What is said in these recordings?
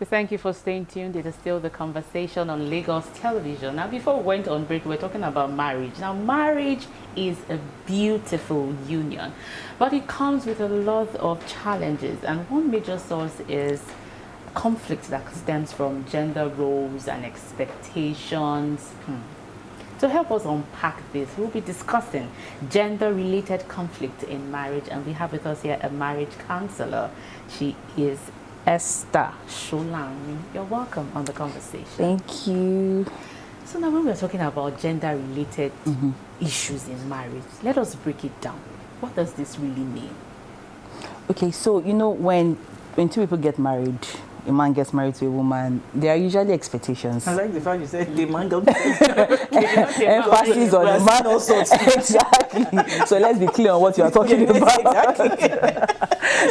We thank you for staying tuned. It is still the conversation on Lagos television. Now, before we went on break, we're talking about marriage. Now, marriage is a beautiful union, but it comes with a lot of challenges. And one major source is conflict that stems from gender roles and expectations. To help us unpack this, we'll be discussing gender-related conflict in marriage, and we have with us here a marriage counselor. She is Esther Sholang. You're welcome on the conversation. Thank you. So now when we're talking about gender-related issues in marriage, let us break it down. What does this really mean? Okay, so you know when two people get married, a man gets married to a woman, there are usually expectations. I like the fact you said the man got emphasis on the man also. Exactly. So let's be clear on what you are talking about. Exactly.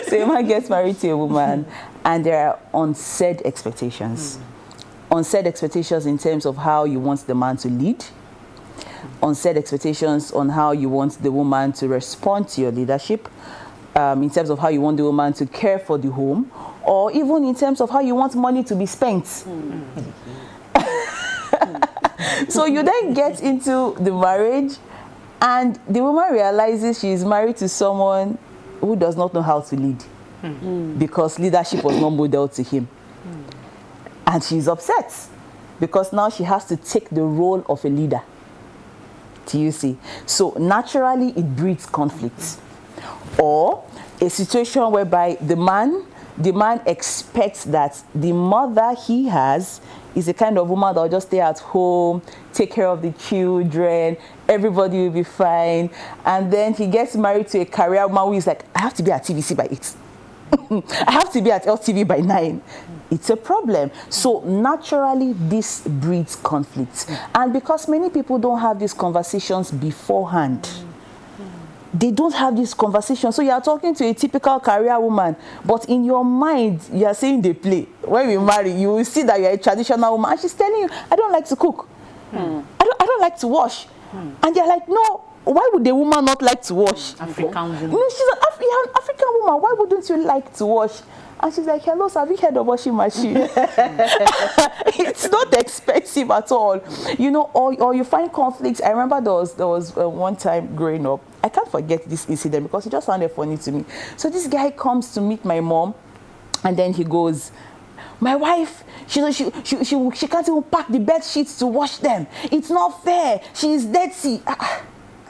So a man gets married to a woman, and there are unsaid expectations. Unsaid expectations in terms of how you want the man to lead. Unsaid expectations on how you want the woman to respond to your leadership. In terms of how you want the woman to care for the home, or even in terms of how you want money to be spent. So you then get into the marriage, and the woman realizes she is married to someone who does not know how to lead, because leadership was not modeled to him. And she's upset because now she has to take the role of a leader. Do you see? So naturally it breeds conflict. Or a situation whereby the man expects that the mother he has is the kind of woman that will just stay at home, take care of the children, everybody will be fine. And then he gets married to a career woman who is like, I have to be at TVC by 8. I have to be at LTV by 9. It's a problem. So naturally, this breeds conflict. And because many people don't have these conversations beforehand, they don't have this conversation. So you are talking to a typical career woman, but in your mind, you are saying they play. When we marry, you will see that you are a traditional woman, and she's telling you, I don't like to cook. I don't like to wash. And you're like, no, why would a woman not like to wash? African woman. No, she's an African woman. Why wouldn't you like to wash? And she's like, hello, sir, have you heard of washing machine? It's not expensive at all. You know, or you find conflicts. I remember there was one time growing up, I can't forget this incident because it just sounded funny to me. So this guy comes to meet my mom, and then he goes, my wife, she can't even pack the bed sheets to wash them. It's not fair. She is dirty. I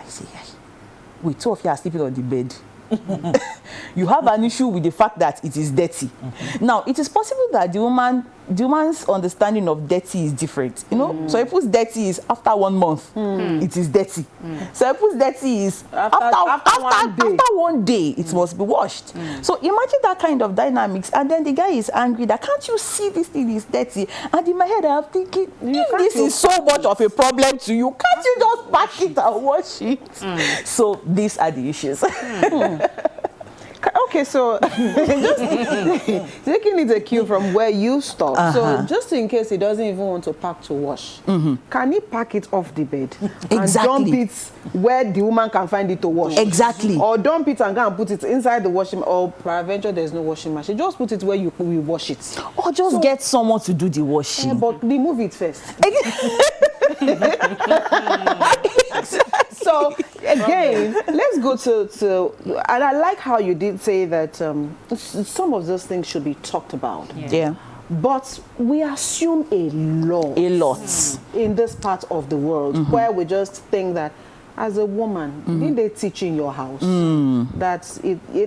say, wait, two of you are sleeping on the bed. You have an issue with the fact that it is dirty. Now, it is possible that the woman's understanding of dirty is different. You know, so if it's dirty is after 1 month, it is dirty. So if it's dirty is after one day, it must be washed. So imagine that kind of dynamics, and then the guy is angry that can't you see this thing is dirty? And in my head, I'm thinking, if this is so much of a problem to you, can't you just pack it and wash it? So these are the issues. Okay, so just taking it a cue from where you stop. So just in case he doesn't even want to pack to wash, can he pack it off the bed and dump it where the woman can find it to wash? Exactly. Or dump it and go and put it inside the washing, or peradventure there's no washing machine. Just put it where you will wash it. Or just get someone to do the washing. But remove it first. So again, let's go to and I like how you did say that some of those things should be talked about. Yeah. But we assume a lot in this part of the world where we just think that as a woman, did they teach in your house that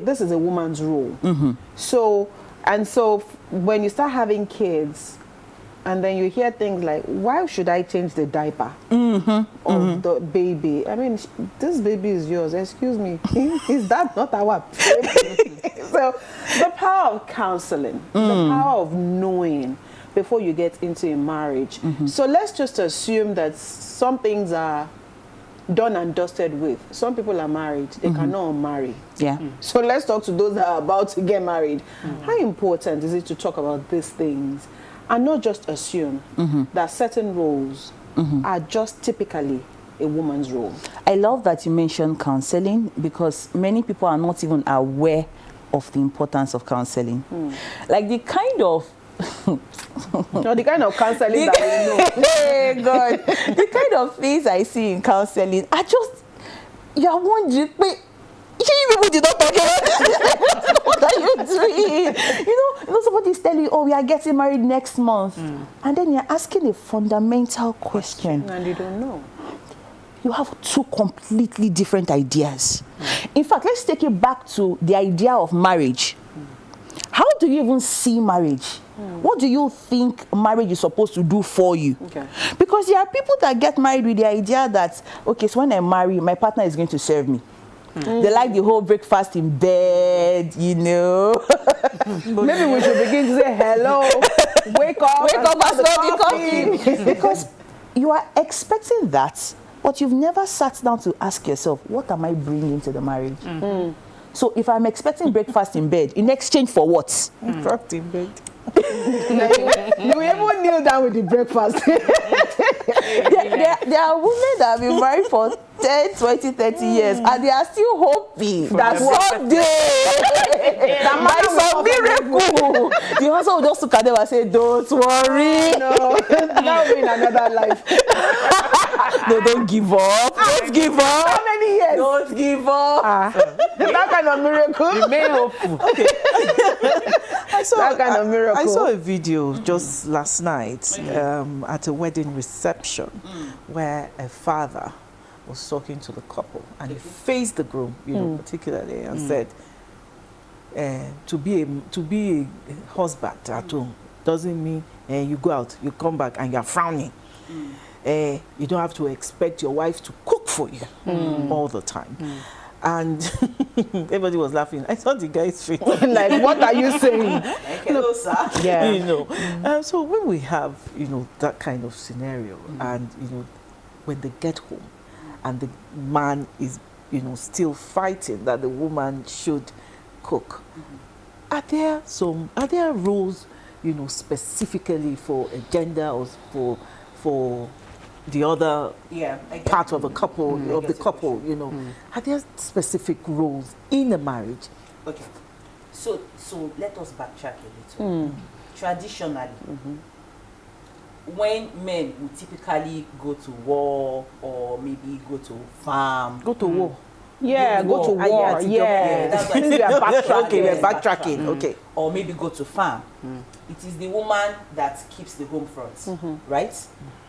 this is a woman's role? So when you start having kids, and then you hear things like, why should I change the diaper of the baby? I mean, this baby is yours. Excuse me. Is that not our baby? So the power of counseling, the power of knowing before you get into a marriage. So let's just assume that some things are done and dusted with. Some people are married. They cannot unmarry. Yeah. So let's talk to those that are about to get married. How important is it to talk about these things? And not just assume that certain roles are just typically a woman's role. I love that you mentioned counseling, because many people are not even aware of the importance of counseling. Like the kind of No, the kind of counseling that we know. Hey God, the kind of things I see in counseling, you are wondering, wait, you people did not talk about what are you doing? You know, somebody's telling you, oh, we are getting married next month. And then you're asking a fundamental question. And you don't know. You have two completely different ideas. In fact, let's take it back to the idea of marriage. How do you even see marriage? What do you think marriage is supposed to do for you? Okay. Because there are people that get married with the idea that, okay, so when I marry, my partner is going to serve me. They like the whole breakfast in bed, you know. Maybe we should begin to say hello, wake up and start the coffee. Because you are expecting that, but you've never sat down to ask yourself, what am I bringing to the marriage? So if I'm expecting breakfast in bed, in exchange for what? Breakfast in bed. You even kneel down with the breakfast. There are women that have been married for 10, 20, 30 years, and they are still hoping that someday, by some miracle, the husband will just look at them and say, don't worry. No, that will be in another life. No, don't give up. Don't give up. How many years? Don't give up. That kind of miracle. Remain hopeful. That kind of miracle. I saw a video just last night at a wedding reception where a father was talking to the couple and he faced the groom, you know, particularly, and said, to be a husband at home doesn't mean you go out, you come back and you're frowning. You don't have to expect your wife to cook for you all the time. And everybody was laughing. I saw the guy's face. Like, what are you saying? Hello, sir. Yeah. You know. So when we have, you know, that kind of scenario, and you know, when they get home, and the man is, you know, still fighting that the woman should cook, are there rules, you know, specifically for a gender or for the other part of a couple, of the couple, you know? Are there specific rules in a marriage? Okay, so let us backtrack a little. Traditionally, when men would typically go to war or maybe go to farm, Go to war. Yeah, go to war. Yeah, that's why since we are backtracking. Okay, we're backtracking. Okay. or maybe go to farm. It is the woman that keeps the home front, right?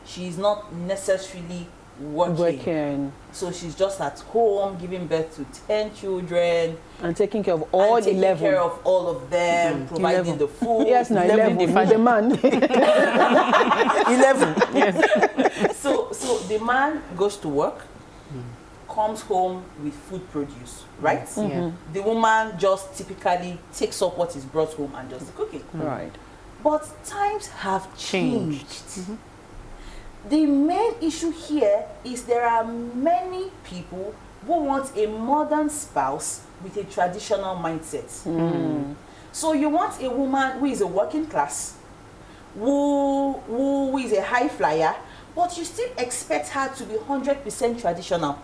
She is not necessarily working. Working So she's just at home giving birth to 10 children, and taking care of all and taking 11. care of all of them, providing the food. Yes, no, 11. The man. 11. So the man goes to work, comes home with food produce, right? Yeah. The woman just typically takes up what is brought home and does the cooking. Right. But times have changed. The main issue here is there are many people who want a modern spouse with a traditional mindset. So you want a woman who is a working class, who is a high flyer, but you still expect her to be 100% traditional.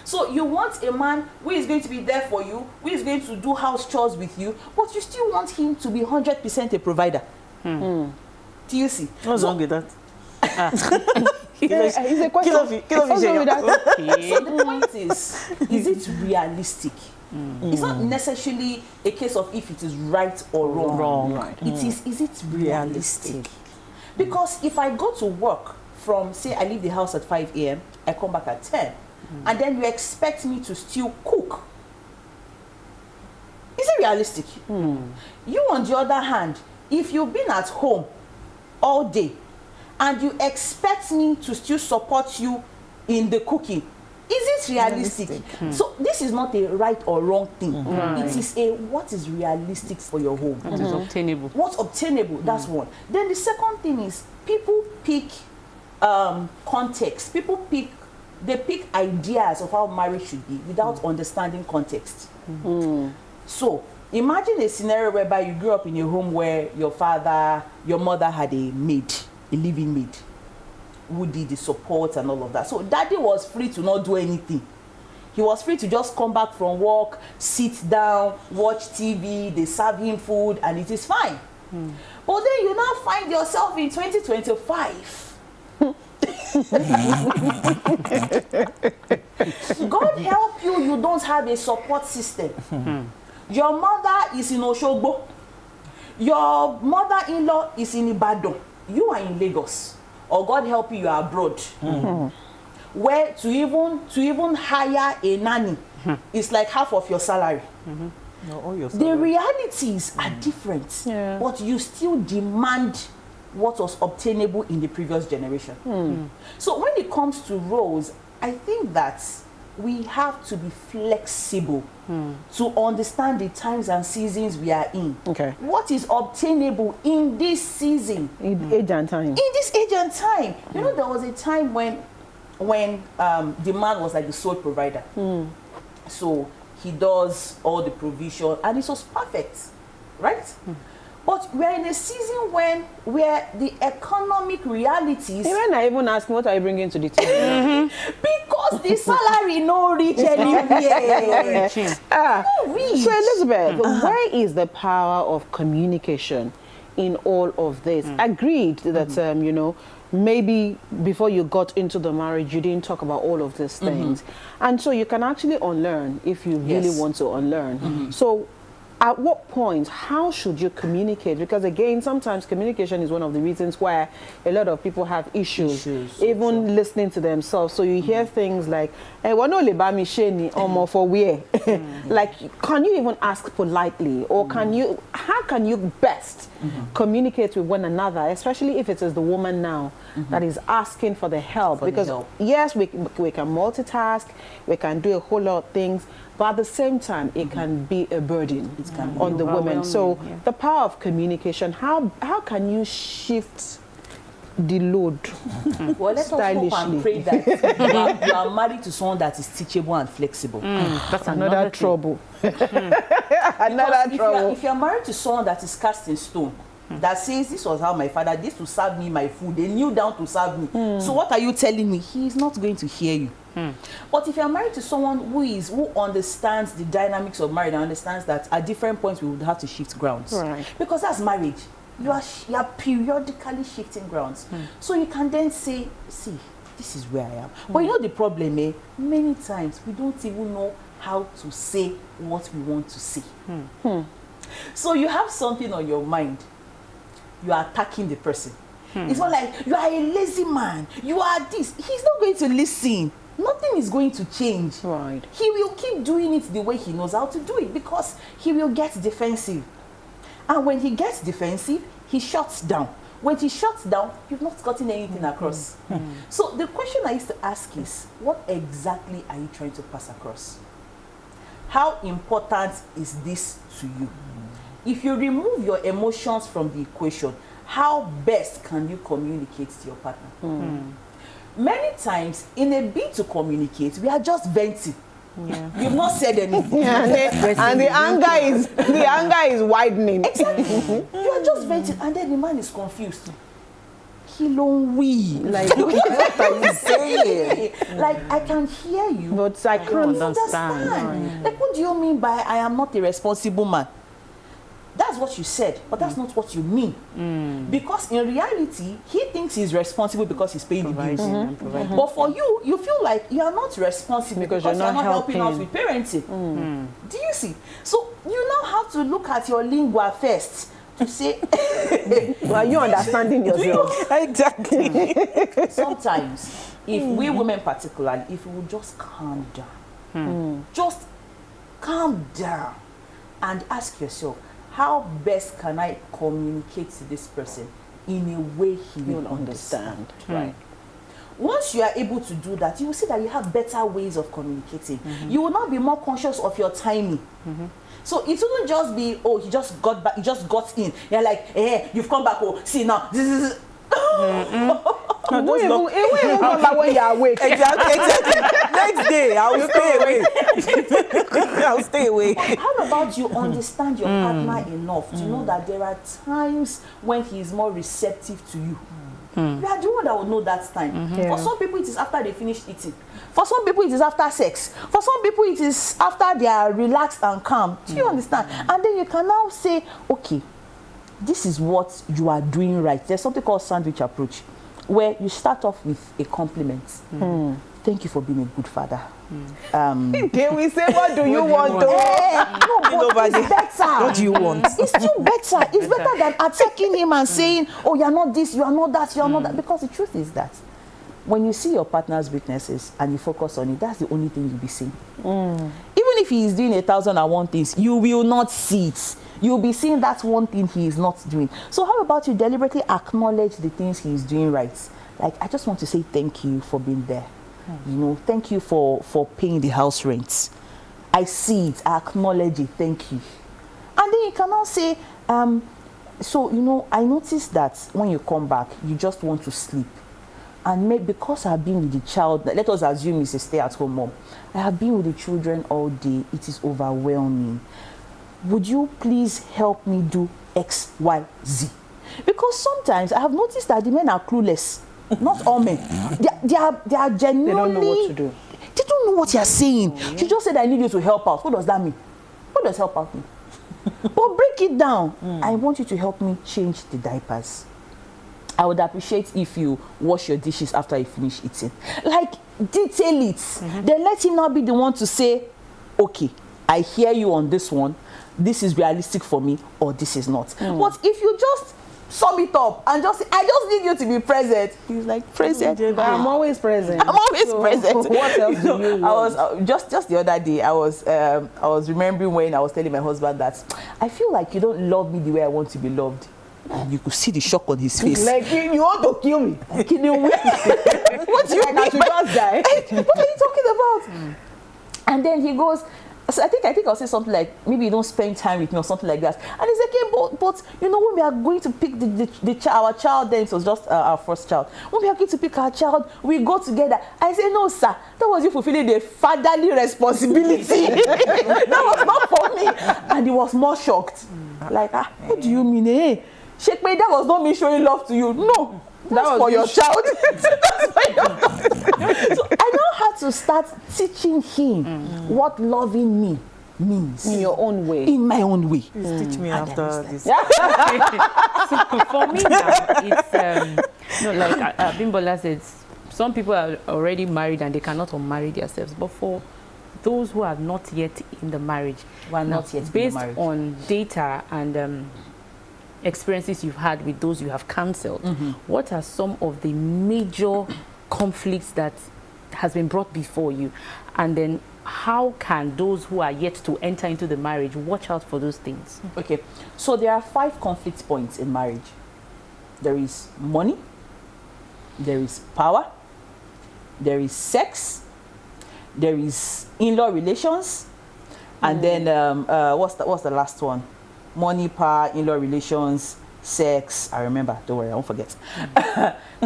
So you want a man who is going to be there for you, who is going to do house chores with you, but you still want him to be 100% a provider. Do you see? What's wrong with that? It's a question. Kill So the point is it realistic? It's not necessarily a case of if it is right or wrong. Right. It is it realistic? Because if I go to work from, say, I leave the house at 5 a.m., I come back at 10, and then you expect me to still cook, is it realistic? You, on the other hand, if you've been at home all day and you expect me to still support you in the cooking, is it realistic? So this is not a right or wrong thing. It is a what is realistic for your home. That is obtainable. What's obtainable, that's one. Then the second thing is people pick context. They pick ideas of how marriage should be without understanding context. So imagine a scenario whereby you grew up in a home where your mother had a maid, a living maid, who did the support and all of that. So daddy was free to not do anything. He was free to just come back from work, sit down, watch TV, they serve him food, and it is fine. But then you now find yourself in 2025. God help you, you don't have a support system. Your mother is in Oshogbo. Your mother-in-law is in Ibadan. You are in Lagos. Or God help you, you are abroad. Where to even hire a nanny is like half of your salary. No, all your The salary. realities are different, but you still demand what was obtainable in the previous generation. So when it comes to roles, I think that we have to be flexible to understand the times and seasons we are in. Okay. What is obtainable in this season? Age and time. In this age and time. You know, there was a time when the man was like the sole provider. So he does all the provision and it was perfect, right? But we're in a season where the economic realities, Even I even ask, what are you bringing to the table? because the salary no reach anywhere. No reach. So Elizabeth, where is the power of communication in all of this? Agreed that you know, maybe before you got into the marriage you didn't talk about all of these things, and so you can actually unlearn if you really want to unlearn. So at what point, how should you communicate? Because again, sometimes communication is one of the reasons why a lot of people have issues even listening to themselves. So you hear things like, "Hey, what no leba mi sheni omo for where?" Like, can you even ask politely, or how can you best communicate with one another, especially if it is the woman now that is asking for the help? Because yes, we can multitask, we can do a whole lot of things, but at the same time, it can be a burden on the women. So the power of communication, how can you shift the load? Well, let us hope and pray that you are married to someone that is teachable and flexible. That's another trouble. If you're married to someone that is cast in stone, that says, this was how my father used to serve me my food, they kneel down to serve me. So what are you telling me? He is not going to hear you. But if you're married to someone who understands the dynamics of marriage and understands that at different points we would have to shift grounds. Right. Because that's marriage. You are periodically shifting grounds. So you can then say, see, this is where I am. But you know the problem, many times we don't even know how to say what we want to say. So you have something on your mind, you are attacking the person. It's not like, you are a lazy man, you are this. He's not going to listen. Nothing is going to change. Right. He will keep doing it the way he knows how to do it, because he will get defensive. And when he gets defensive, he shuts down. When he shuts down, you've not gotten anything across. So the question I used to ask is, what exactly are you trying to pass across? How important is this to you? If you remove your emotions from the equation, how best can you communicate to your partner? Many times, in a bid to communicate, we are just venting. You've not said anything. And the anger is widening. Exactly. You are just venting, and then the man is confused. Like, What are you saying? like, I can hear you, But I can't understand. Like, what do you mean by I am not a responsible man? That's what you said, but that's not what you mean. Because in reality, he thinks he's responsible because he's paying the bills. But for you, you feel like you are not responsible because you're not helping us with parenting. Do you see? So you now have to look at your lingua first to say, Are you understanding yourself? Exactly. sometimes, if we women particularly, if we would just calm down, just calm down and ask yourself, how best can I communicate to this person in a way he will understand? Right. Once you are able to do that, you will see that you have better ways of communicating. You will not be more conscious of your timing. So it wouldn't just be, oh, he just got back, he just got in. You're like, hey, you've come back. Oh, see now, this is. It won't even come back when you're awake. Exactly. Next day, I'll stay away. How about you understand your partner enough to know that there are times when he is more receptive to you? You are the one that will know that time. For some people, it is after they finish eating. For some people, it is after sex. For some people, it is after they are relaxed and calm. Do you understand? And then you can now say, okay, this is what you are doing right. There's something called sandwich approach, where you start off with a compliment. Thank you for being a good father. Can we say, what do you want? No, but it's better. What do you want? It's still better. It's better than attacking him and saying, oh, you're not this, you are not that, you are not that. Because the truth is that when you see your partner's weaknesses and you focus on it, that's the only thing you'll be seeing. Even if he is doing 1,001 things, you will not see it. You'll be seeing that one thing he is not doing. So how about you deliberately acknowledge the things he is doing right? Like, I just want to say thank you for being there. You know, thank you for paying the house rent. I see it, I acknowledge it, thank you. And then you cannot say, so, you know, I noticed that when you come back, you just want to sleep. And because I've been with the child, let us assume it's a stay-at-home mom. I have been with the children all day. It is overwhelming. Would you please help me do X, Y, Z? Because sometimes I have noticed that the men are clueless. Not all men. They are genuinely... They don't know what to do. They don't know what you are saying. You just said, I need you to help out. What does that mean? What does help out mean? But break it down. I want you to help me change the diapers. I would appreciate if you wash your dishes after you finish eating. Like, detail it. Then let him not be the one to say, okay, I hear you on this one. This is realistic for me, or this is not. But if you just sum it up and just say, I just need you to be present. He's like, present. I'm always present. I'm always present. What else do you want? I was just the other day. I was remembering when I was telling my husband that I feel like you don't love me the way I want to be loved. And you could see the shock on his face. Like, you want to kill me? Like, you know, what do you mean? I should just die. What are you talking about? And then he goes, so I think I'll say something like, maybe you don't spend time with me or something like that. And he's like, yeah, but you know, when we are going to pick our child, then it was just our first child. When we are going to pick our child, we go together. I say, no, sir, that was you fulfilling the fatherly responsibility. That was not for me. And he was more shocked. Like, what do you mean? Hey, Sheikh May, that was not me showing love to you. No. That's for your child. That's for your... So I now had to start teaching him what loving me means. In your own way. In my own way. Please teach me after this. So for me now, it's like Bimbola said, some people are already married and they cannot unmarry themselves. But for those who are not yet in the marriage, based on data and experiences you've had with those you have counseled, what are some of the major conflicts that has been brought before you? And then how can those who are yet to enter into the marriage watch out for those things? Okay, so there are 5 conflict points in marriage. There is money, there is power, there is sex, there is in-law relations, and then what's the last one? Money, power, in-law relations, sex. I remember. Don't worry, I won't forget.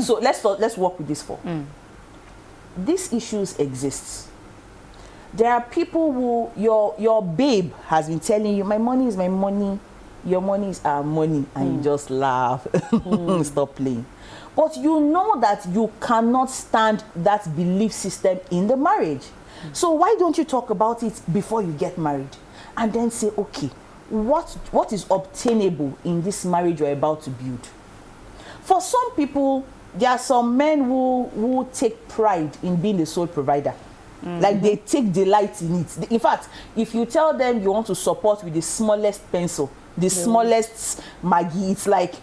So let's work with this 4. These issues exist. There are people who your babe has been telling you, my money is my money, your money is our money, and you just laugh. Stop playing. But you know that you cannot stand that belief system in the marriage. So why don't you talk about it before you get married, and then say, okay, what is obtainable in this marriage you're about to build? For some people, there are some men who take pride in being the sole provider. Like, they take delight in it. In fact, if you tell them you want to support with the smallest pencil, the smallest Maggie, it's like,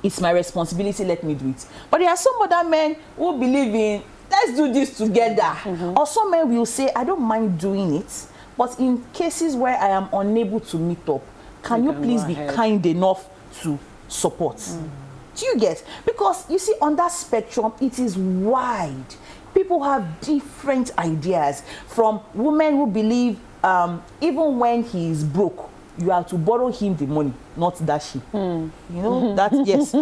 it's my responsibility, let me do it. But there are some other men who believe in, let's do this together. Or some men will say, I don't mind doing it, but in cases where I am unable to meet up, can you please be kind enough to support? Do you get? Because you see, on that spectrum, it is wide. People have different ideas, from women who believe even when he is broke, you have to borrow him the money, not dash him. You know, that, yes.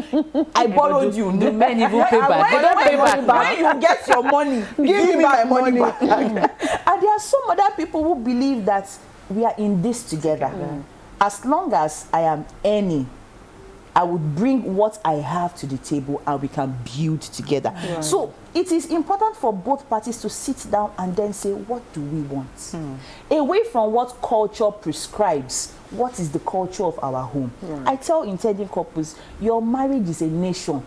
I borrowed you. The men even pay back. They don't pay back. When you get your money, give me my money back. And there are some other people who believe that we are in this together. As long as I am earning, I would bring what I have to the table and we can build together. Right. So it is important for both parties to sit down and then say, what do we want? Away from what culture prescribes, what is the culture of our home? I tell intending couples, your marriage is a nation.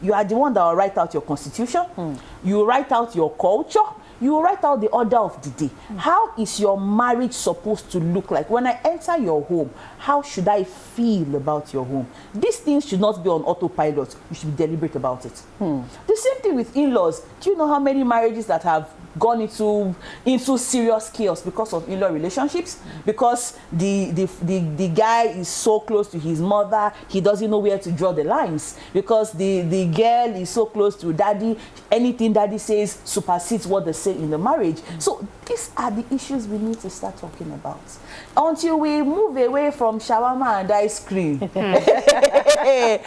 You are the one that will write out your constitution. You write out your culture. You write out the order of the day. How is your marriage supposed to look like? When I enter your home, how should I feel about your home? These things should not be on autopilot. You should be deliberate about it. The same thing with in-laws. Do you know how many marriages that have gone into serious chaos because of in-law relationships? Because the guy is so close to his mother, he doesn't know where to draw the lines. Because the girl is so close to daddy, anything daddy says supersedes what they say in the marriage. So these are the issues we need to start talking about. Until we move away from shawarma and ice cream.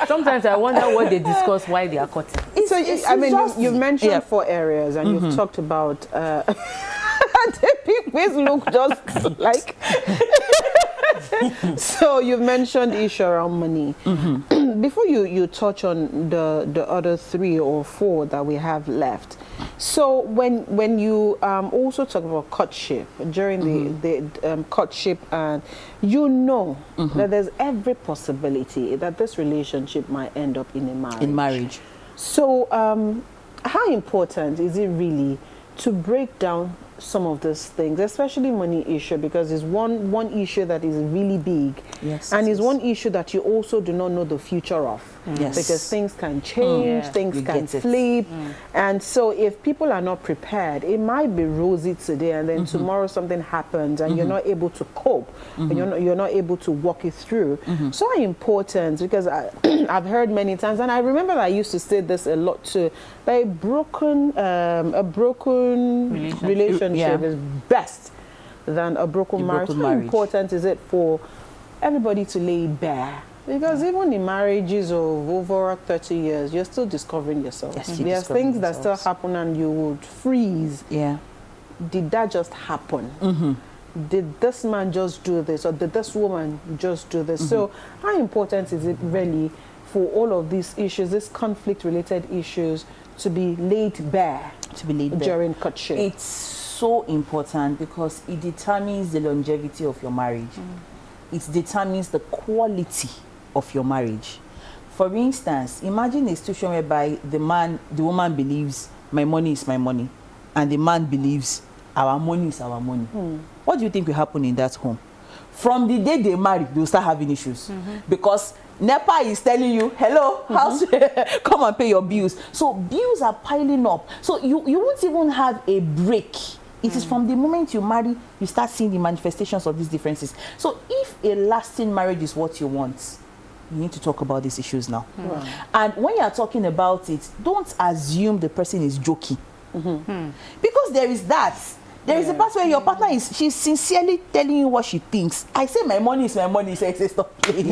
Sometimes I wonder what they discuss, why they are cutting. So, I mean, you've mentioned 4 areas, and you've talked about. Please look just like. So you've mentioned issue around money. Before you touch on the other 3 or 4 that we have left. So when you also talk about courtship during the courtship, and you know that there's every possibility that this relationship might end up in a marriage. In marriage. So how important is it really to break down some of these things, especially money issue, because it's one issue that is really big, yes, and it's one issue that you also do not know the future of, because things can change, things can flip, and so if people are not prepared, it might be rosy today, and then tomorrow something happens, and you're not able to cope, and you're not able to walk it through. So important, because I've heard many times, and I remember that I used to say this a lot too, that a broken relationship is best than a broken marriage. How important is it for everybody to lay it bare? Because even in marriages of over 30 years, you're still discovering yourself. Yes, there's things that still happen and you would freeze. Yeah. Did that just happen? Did this man just do this, or did this woman just do this? So how important is it really for all of these issues, these conflict-related issues, to be laid bare? During courtship. It's so important because it determines the longevity of your marriage. It determines the quality of your marriage. For instance, imagine a situation whereby the woman believes my money is my money, and the man believes our money is our money. What do you think will happen in that home? From the day they marry, they'll start having issues because NEPA is telling you, hello, house, come and pay your bills. So bills are piling up. So you won't even have a break. It is from the moment you marry, you start seeing the manifestations of these differences. So if a lasting marriage is what you want, you need to talk about these issues now. And when you are talking about it, don't assume the person is joking. Because there is that. There is a part where your partner she's sincerely telling you what she thinks. I say my money is my money. Say stop playing.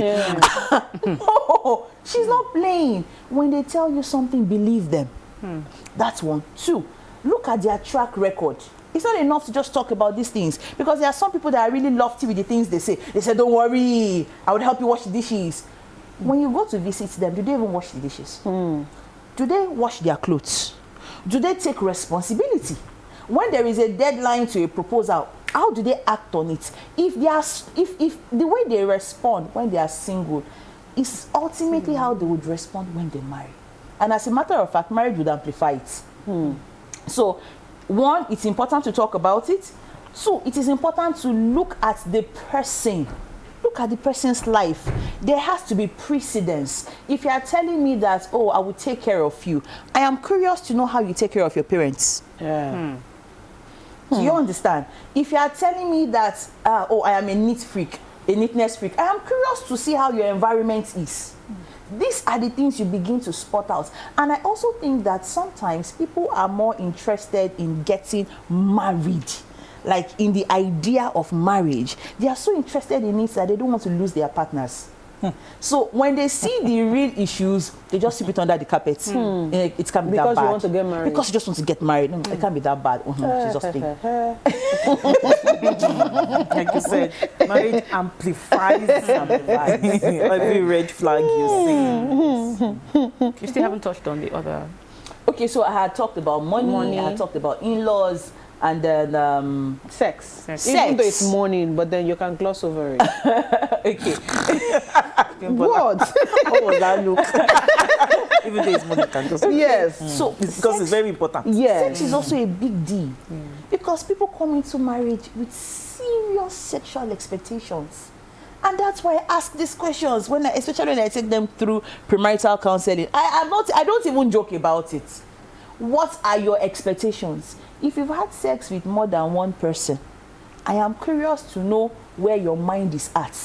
No, she's not playing. When they tell you something, believe them. That's 1. 2, look at their track record. It's not enough to just talk about these things, because there are some people that are really lofty with the things they say. They say, don't worry, I would help you wash the dishes. When you go to visit them, do they even wash the dishes? Do they wash their clothes? Do they take responsibility? When there is a deadline to a proposal, how do they act on it? If the way they respond when they are single is ultimately how they would respond when they marry. And as a matter of fact, marriage would amplify it. So 1, it's important to talk about it. 2, it is important to look at the person. Look at the person's life. There has to be precedence. If you are telling me that, oh, I will take care of you, I am curious to know how you take care of your parents. Do you understand? If you are telling me that, oh, I am a neatness freak, I am curious to see how your environment is. These are the things you begin to spot out. And I also think that sometimes people are more interested in getting married, like in the idea of marriage. They are so interested in it that they don't want to lose their partners. So when they see the real issues, they just sweep it under the carpet. It can't be Because that bad. you want to get married. Because you just want to get married. No, it can't be that bad. She's just playing. Like you said, marriage amplifies every red flag you see. You still haven't touched on the other. Okay, so I had talked about money. I had talked about in-laws, and then Sex. Sex. Even though it's morning, but then you can gloss over it. okay. What? How was that look? Even though it's money, can just Yes. So because it's very important. Yes. sex is also a big deal because people come into marriage with serious sexual expectations. And that's why I ask these questions especially when I take them through premarital counseling. I don't even joke about it. What are your expectations? If you've had sex with more than one person, I am curious to know where your mind is at.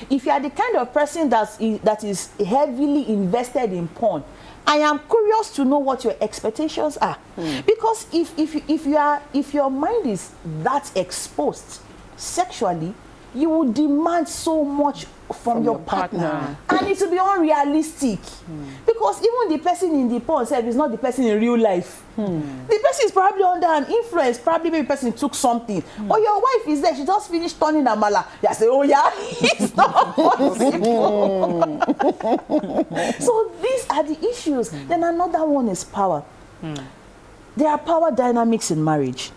If you are the kind of person that is heavily invested in porn, I am curious to know what your expectations are. Because if your mind is that exposed sexually, you will demand so much from your partner. And it will be unrealistic. Because even the person in the porn self is not the person in real life. The person is probably under an influence. Probably maybe the person took something. Or your wife is there, she just finished turning amala. You say, oh yeah, it's not possible. So these are the issues. Then another one is power. There are power dynamics in marriage.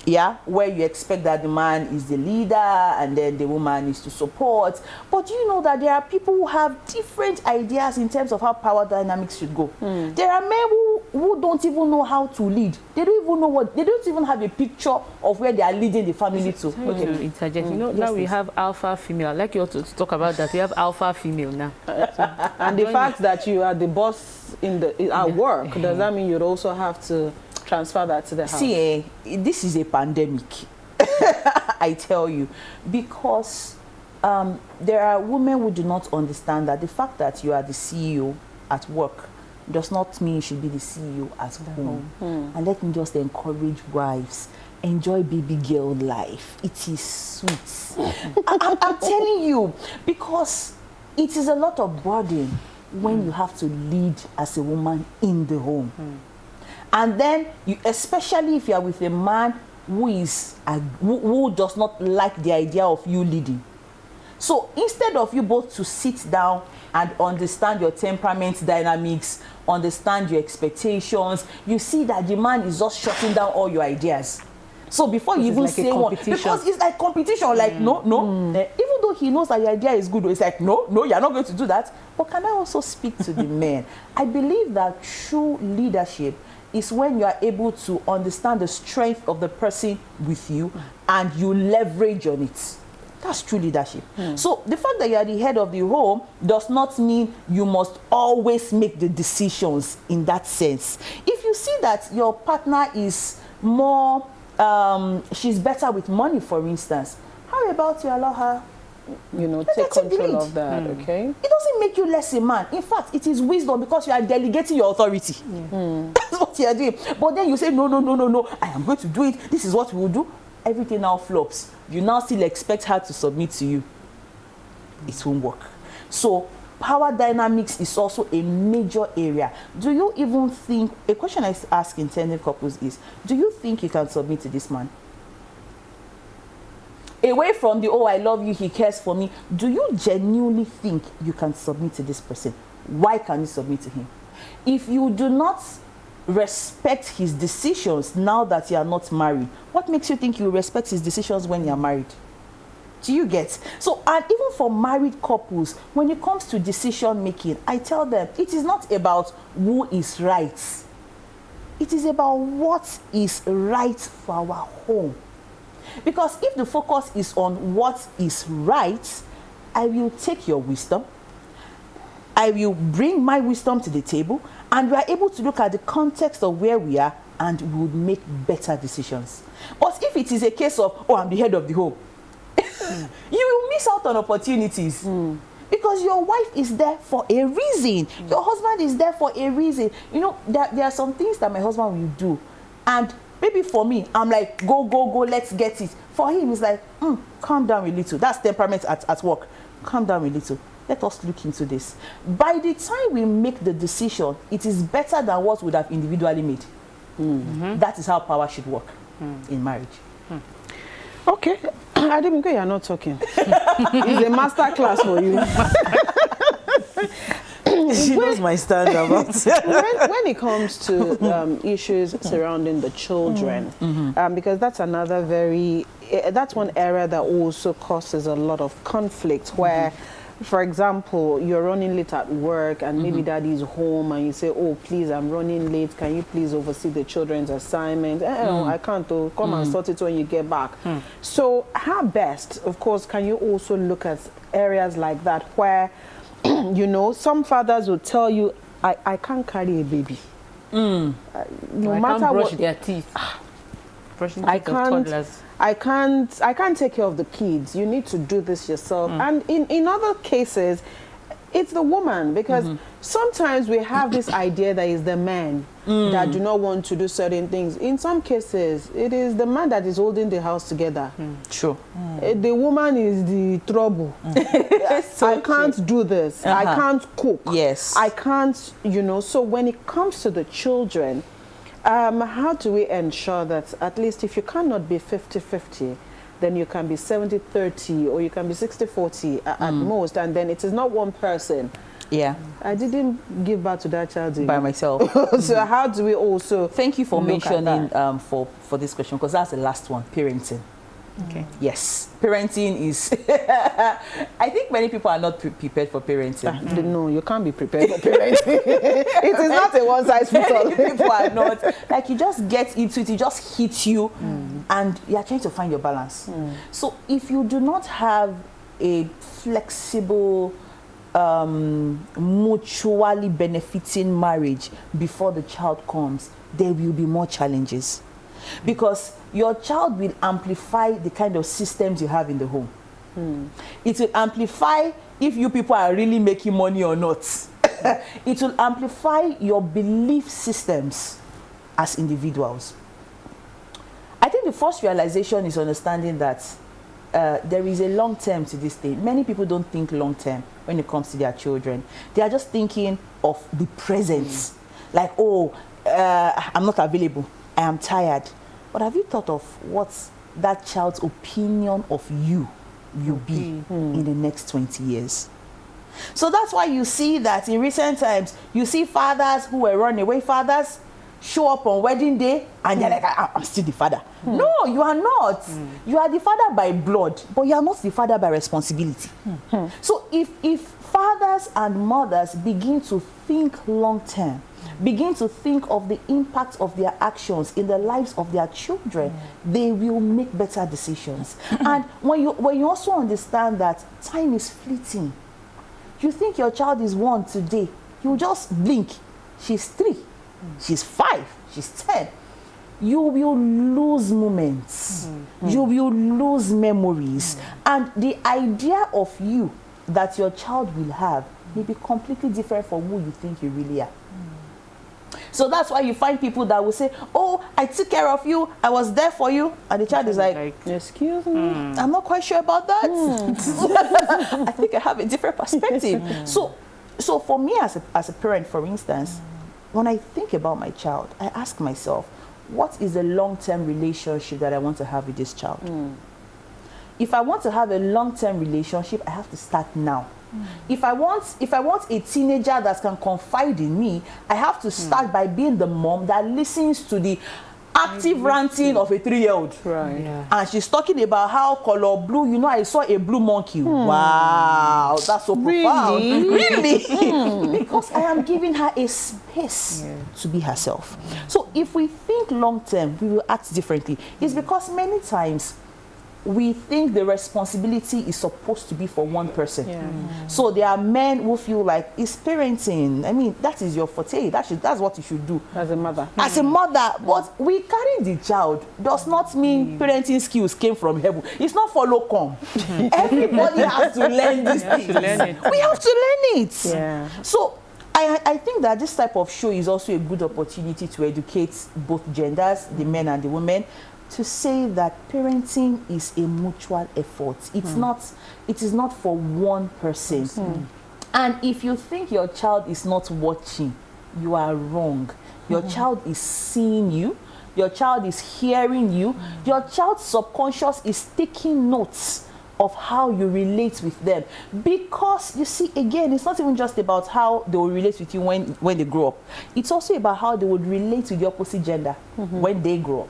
Yeah, where you expect that the man is the leader and then the woman is to support. But you know that there are people who have different ideas in terms of how power dynamics should go. There are men who don't even know how to lead. They don't even know they don't even have a picture of where they are leading the family to. Sorry to interject. You know, now we have alpha female. I'd like you all to talk about that. We have alpha female now. And the fact that you are the boss at work, does that mean you'd also have to transfer that to the house? See, this is a pandemic. I tell you, because there are women who do not understand that the fact that you are the CEO at work does not mean you should be the CEO at home. And let me just encourage wives, enjoy baby girl life. It is sweet. I'm telling you, because it is a lot of burden when you have to lead as a woman in the home. And then, especially if you are with a man who does not like the idea of you leading. So instead of you both to sit down and understand your temperament dynamics, understand your expectations, you see that the man is just shutting down all your ideas. So before you even say one, because it's like competition, like no. Even though he knows that your idea is good, it's like no, you're not going to do that. But can I also speak to the men? I believe that true leadership is when you are able to understand the strength of the person with you and you leverage on it. That's true leadership. So the fact that you are the head of the home does not mean you must always make the decisions in that sense. If you see that your partner is more, she's better with money, for instance, how about you allow her, take control of that, okay? It doesn't make you less a man. In fact, it is wisdom because you are delegating your authority. That's what you are doing. But then you say, no, I am going to do it. This is what we will do. Everything now flops. You now still expect her to submit to you. It won't work. So power dynamics is also a major area. Do you even think, a question I ask intended couples is, do you think you can submit to this man? Away from the, oh, I love you, he cares for me, do you genuinely think you can submit to this person? Why can you submit to him? If you do not respect his decisions now that you are not married, what makes you think you respect his decisions when you are married? Do you get? So, and even for married couples, when it comes to decision making, I tell them it is not about who is right. It is about what is right for our home. Because if the focus is on what is right, I will take your wisdom, I will bring my wisdom to the table, and we are able to look at the context of where we are and we will make better decisions. But if it is a case of, oh, I'm the head of the home, you will miss out on opportunities. Because your wife is there for a reason. Your husband is there for a reason. There are some things that my husband will do, and maybe for me, I'm like, go, let's get it. For him, it's like, calm down a little. That's temperament at work. Calm down a little. let us look into this. By the time we make the decision, it is better than what we would have individually made. That is how power should work in marriage. Okay. I didn't you're not talking. It's a master class for you. She knows my stand about when it comes to issues surrounding the children, because that's another that's one area that also causes a lot of conflict where, for example, you're running late at work and maybe daddy's home and you say, oh, please, I'm running late. Can you please oversee the children's assignment? I can't. Come and sort it when you get back. So how best, of course, can you also look at areas like that where, you know, some fathers will tell you, I can't carry a baby. No matter can't brush what. their teeth. Brushing I teeth of toddlers. can't take care of the kids. You need to do this yourself. And in other cases, it's the woman, because sometimes we have this idea that it's the men that do not want to do certain things. In some cases, it is the man that is holding the house together. Sure. The woman is the trouble. I can't do this. I can't cook. Yes. I can't, you know. So when it comes to the children, how do we ensure that at least if you cannot be 50-50, then you can be 70-30 or you can be 60-40 at most, and then it is not one person. Yeah. I didn't give birth to that child By myself. So how do we also Thank you for look at mentioning that? for this question, because that's the last one, parenting. Okay. Yes, parenting is. I think many people are not prepared for parenting. No, you can't be prepared for parenting. It is not a one-size-fits-all. Many people are not. Like, you just get into it, it just hits you, and you are trying to find your balance. So if you do not have a flexible, mutually benefiting marriage before the child comes, there will be more challenges, because your child will amplify the kind of systems you have in the home. It will amplify if you people are really making money or not. It will amplify your belief systems as individuals. I think the first realization is understanding that there is a long term to this thing. Many people don't think long term when it comes to their children. They are just thinking of the present. Like, oh, I'm not available, I am tired. But have you thought of what that child's opinion of you will be in the next 20 years? So that's why you see that in recent times, you see fathers who were runaway fathers show up on wedding day and they're like, I'm still the father. No, you are not. You are the father by blood, but you are not the father by responsibility. So if fathers and mothers begin to think long term, begin to think of the impact of their actions in the lives of their children, they will make better decisions. And when you also understand that time is fleeting, you think your child is 1 today, you just blink, she's 3, she's 5, she's 10. You will lose moments, you will lose memories, and the idea of you that your child will have may be completely different from who you think you really are. So that's why you find people that will say, oh, I took care of you, I was there for you, and the child is like, excuse me, I'm not quite sure about that. I think I have a different perspective. So for me as a parent, for instance, when I think about my child, I ask myself, what is the long-term relationship that I want to have with this child? If I want to have a long-term relationship, I have to start now. If I want a teenager that can confide in me, I have to start by being the mom that listens to the active ranting of a 3-year-old. right? Yeah. And she's talking about how color blue, you know, I saw a blue monkey. Wow, that's so profound. Really? Because I am giving her a space to be herself. So if we think long term, we will act differently. It's because many times we think the responsibility is supposed to be for one person. So there are men who feel like it's parenting. I mean, that is your forte. That's what you should do As a mother. as a mother. But we carry the child does not mean parenting skills came from heaven. It's not follow come. Everybody has to learn these things. We have to learn it. Yeah. So I think that this type of show is also a good opportunity to educate both genders, the men and the women, to say that parenting is a mutual effort. It's not, it is not for one person. And if you think your child is not watching, you are wrong. Your child is seeing you. Your child is hearing you. Your child's subconscious is taking notes of how you relate with them. Because, you see, again, it's not even just about how they will relate with you when they grow up. It's also about how they would relate with the opposite gender when they grow up.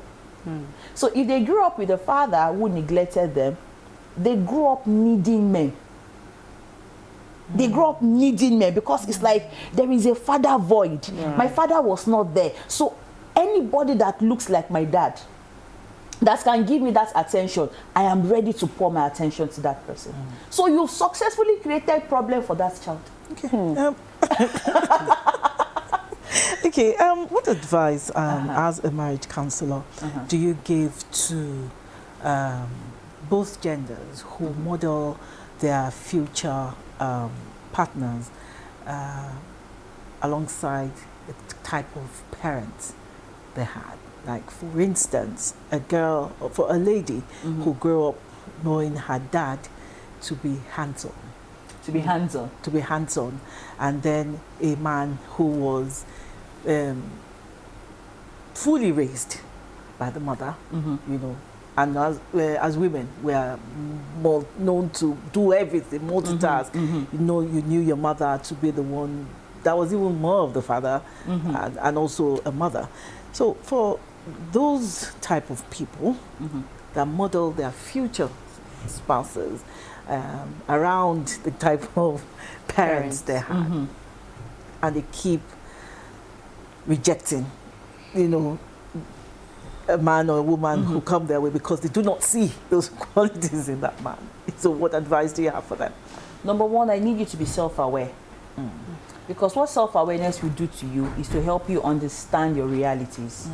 So if they grew up with a father who neglected them, they grew up needing men. They grow up needing men because it's like there is a father void. My father was not there. So anybody that looks like my dad, that can give me that attention, I am ready to pour my attention to that person. So you've successfully created problem for that child. Okay. Okay. What advice, as a marriage counselor, do you give to both genders who model their future partners alongside the type of parents they had? Like, for instance, for a lady who grew up knowing her dad to be hands-on. To be hands-on. To be hands-on. And then a man who was fully raised by the mother, you know. And as women, we are more known to do everything, multitask. You know, you knew your mother to be the one that was even more of the father and also a mother. So for those type of people that model their future spouses around the type of parents they had, and they keep rejecting, you know, a man or a woman who come their way because they do not see those qualities in that man. So what advice do you have for them? Number one, I need you to be self-aware. Because what self-awareness will do to you is to help you understand your realities.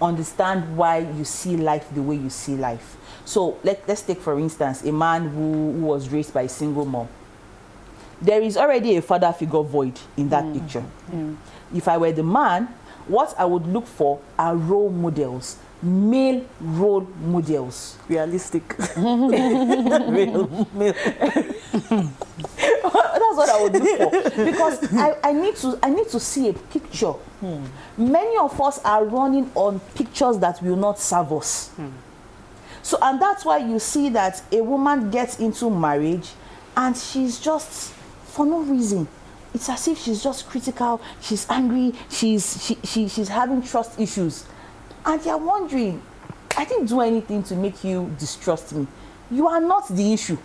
Understand why you see life the way you see life. So let's take, for instance, a man who was raised by a single mom. There is already a father figure void in that picture. If I were the man, what I would look for are role models, male role models. Realistic. Real male. That's what I would look for, because I need to see a picture. Many of us are running on pictures that will not serve us. So, and that's why you see that a woman gets into marriage and she's just, for no reason, it's as if she's just critical, she's angry, she's having trust issues. And you're wondering, I didn't do anything to make you distrust me. You are not the issue.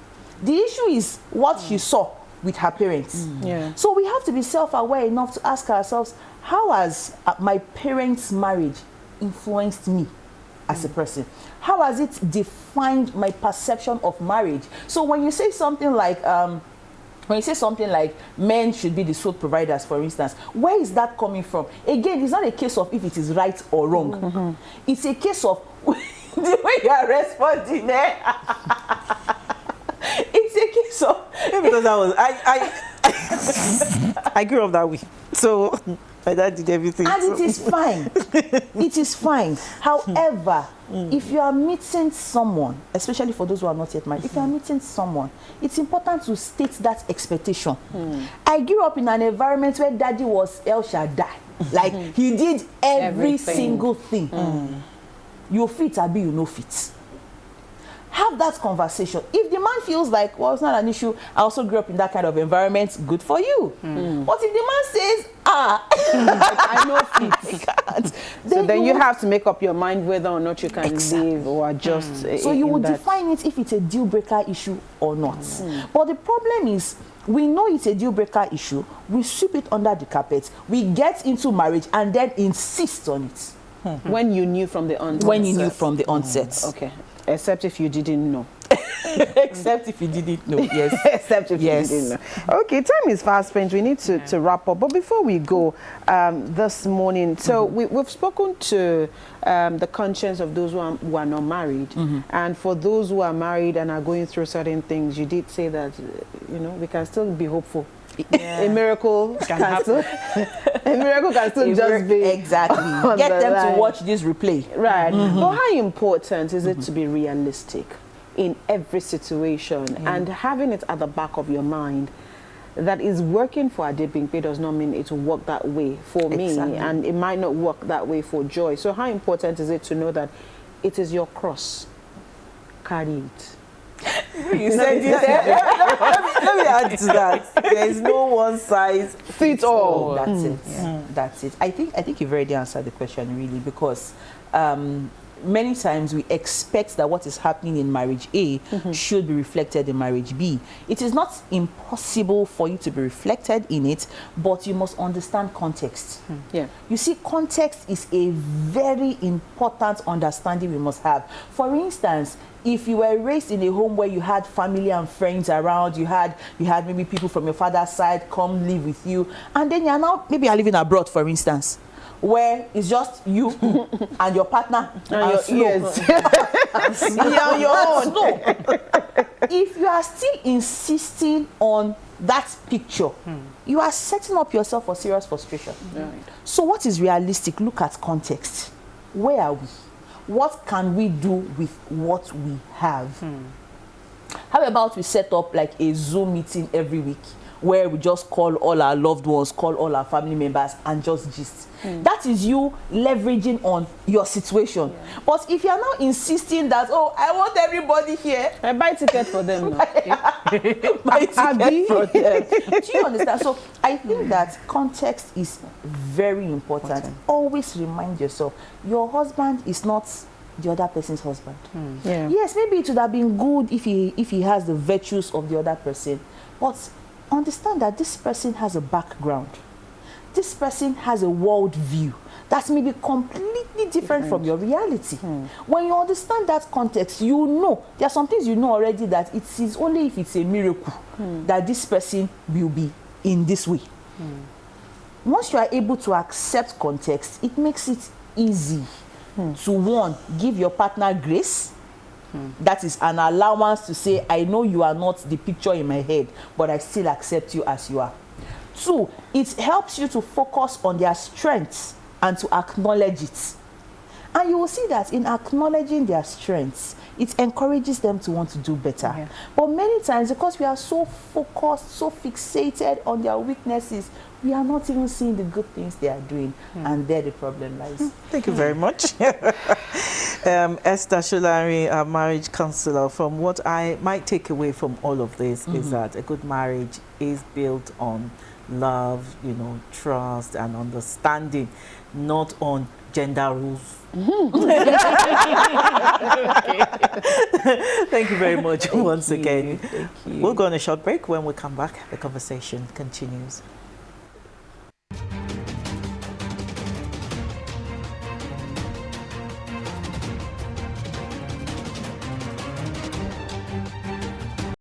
The issue is what she saw with her parents. So we have to be self-aware enough to ask ourselves, how has my parents' marriage influenced me as a person? How has it defined my perception of marriage? So when you say something like, men should be the sole providers, for instance, where is that coming from? Again, it's not a case of if it is right or wrong. It's a case of the way you are responding there. It's a case of because I grew up that way. So my dad did everything. And it is fine. It is fine. However, if you are meeting someone, especially for those who are not yet married, if you are meeting someone, it's important to state that expectation. I grew up in an environment where daddy was El Shaddai. Like, he did every single thing. You fit, Abi, you no fit. Have that conversation. If the man feels like, well, it's not an issue, I also grew up in that kind of environment, good for you. But if the man says, I know fit. So then you have to make up your mind whether or not you can leave or adjust. So you would define it if it's a deal breaker issue or not. But the problem is, we know it's a deal breaker issue, we sweep it under the carpet, we get into marriage and then insist on it. When you knew from the onset. When you knew from the onset. Okay. Except if you didn't know. Except if you didn't know, yes. Except if you didn't know. Okay, time is fast spent. We need to wrap up. But before we go this morning, so we've spoken to the conscience of those who are not married. And for those who are married and are going through certain things, you did say that, you know, we can still be hopeful. a miracle can still a miracle can still just be exactly. on Get the them line. to watch this replay. Right. But how important is it to be realistic in every situation and having it at the back of your mind that is working for Adebimpe does not mean it will work that way for me, and it might not work that way for Joy. So how important is it to know that it is your cross? Carry it. You said it. Let me add to that. There is no one size Fit all. That's it. That's it. I think you've already answered the question really, because many times we expect that what is happening in marriage A should be reflected in marriage B. It is not impossible for you to be reflected in it, but you must understand context. Yeah. You see, context is a very important understanding we must have. For instance, if you were raised in a home where you had family and friends around, you had maybe people from your father's side come live with you, and then maybe you're living abroad, for instance, where it's just you and your partner and your ears. you're on your own. If you are still insisting on that picture, you are setting up yourself for serious frustration. Right. So what is realistic? Look at context. Where are we? What can we do with what we have? How about we set up like a Zoom meeting every week where we just call all our loved ones, call all our family members, and just gist? That is you leveraging on your situation. But if you are now insisting that, oh, I want everybody here, I buy ticket for them now. my ticket for them. Do you understand? So I think that context is very important. Always remind yourself, your husband is not the other person's husband. Yeah. Yes, maybe it would have been good if he has the virtues of the other person, but understand that this person has a background. This person has a world view that's maybe completely different from your reality. When you understand that context, you know there are some things you know already, that it is only if it's a miracle that this person will be in this way. Once you are able to accept context, it makes it easy to, one, give your partner grace. That is an allowance to say, I know you are not the picture in my head, but I still accept you as you are. Two, it helps you to focus on their strengths and to acknowledge it. And you will see that in acknowledging their strengths, it encourages them to want to do better. But many times, because we are so focused, so fixated on their weaknesses, we are not even seeing the good things they are doing. And there the problem lies. Thank you very much. Esther Sholari, our marriage counselor. From what I might take away from all of this is that a good marriage is built on love, trust and understanding, not on gender rules. Thank you very much once again. Thank you. We'll go on a short break. When we come back, the conversation continues.